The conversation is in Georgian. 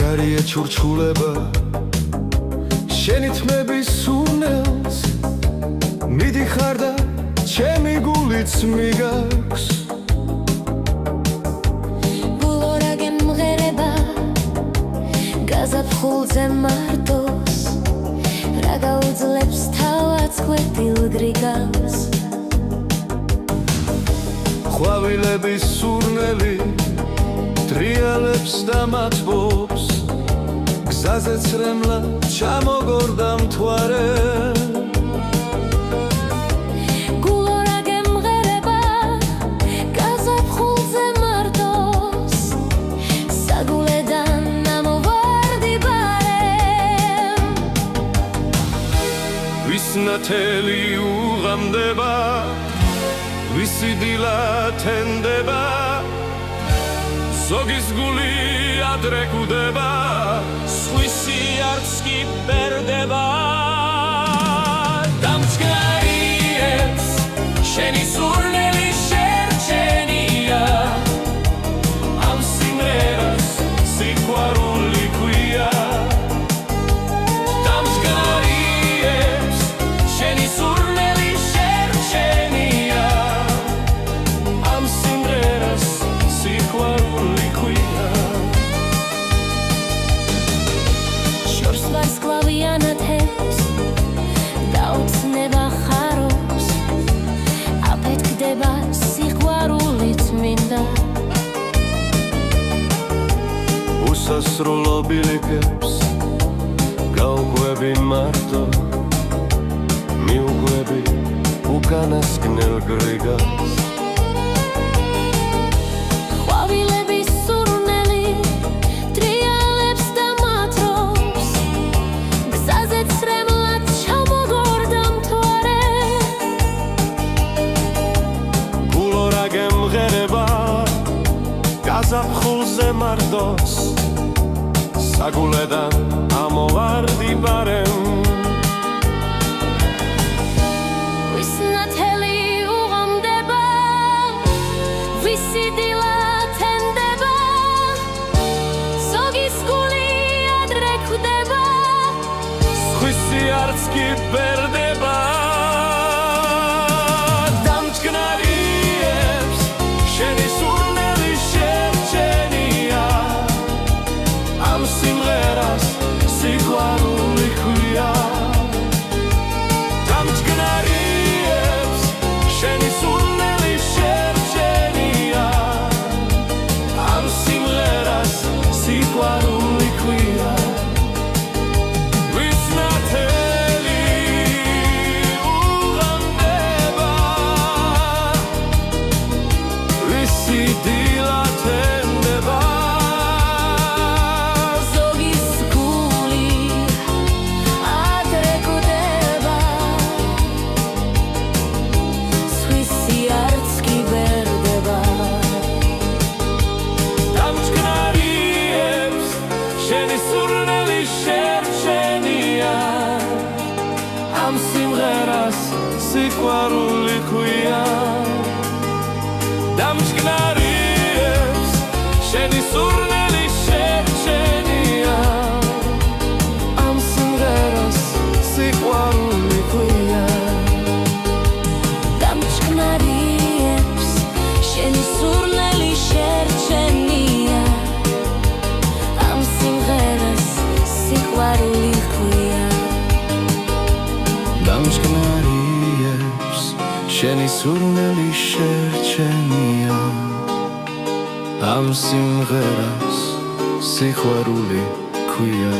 მდგარია ჩურჩხულება შენი თმების სურნელს მიდიხარ და ჩემი გულიც მიგაქვს გულო რა გემღერება გაზაფხულზე მარტოს რა გაუძლებს თავად გვერდილ გრიგავს ყვავილების სურნელი ტრიალებს და მათბობს გზაზე ცრემლა ჩამოგორდა მთვარე გულო რა გემღერება გაზაფხულზე მარტოს საგულედან ამოვარდიბარემ ვის ნათელი უღამდება ვისი დილა თენდება ზოგის გული ადრე კვდება სხვისი არც კი ბერდება დამწკარიებს შენი სურნელი შერჩენია ამ სიმღერას სიყვარული ქვია დამწკარიებს შენი სურნელი შერჩენია ამ სიმღერას სიყვარული სკლავიანათებს დაუცნება ხარობს აფეთქდება სიყვარული წმინდა უსასრულო ბილიკებს გაუყვები მარტო მიუყვები უკანასკნელ გრიგას გაზაფხულზე მარტოს საგულედან ამოვარდიბარემ ვის ნათელი უღამდება ვისი დილა თენდება ზოგის გული ადრე კვდება სხვისი არც კი ბერდება დამწკნარიებს შენი სურნელი შერჩენია ამ სიმღერას სიყვარული ქვია დამწკნარიებს შენი სურნელი შერჩენია ამ სიმღერას სიყვარული ქვია ვის ნათელი უღამდება ვისი დილა თენდება ზოგის გული ადრე კვდება სხვისი არც კი ბერდება დამწკნარიებს შენი სურნელი შერჩენია ამ სიმღერას სიყვარული ქვია დამწკნარიებს შენი სურნელი შერჩენია ამ სიმღერას სიყვარული ქვია დამწკნარიებს შენი სურნელი შერჩენია ამ სიმღერას სიყვარული ქვია დამწკნარიებს შენი სურნელი შერჩენია ამ სიმღერას სიყვარული ქვია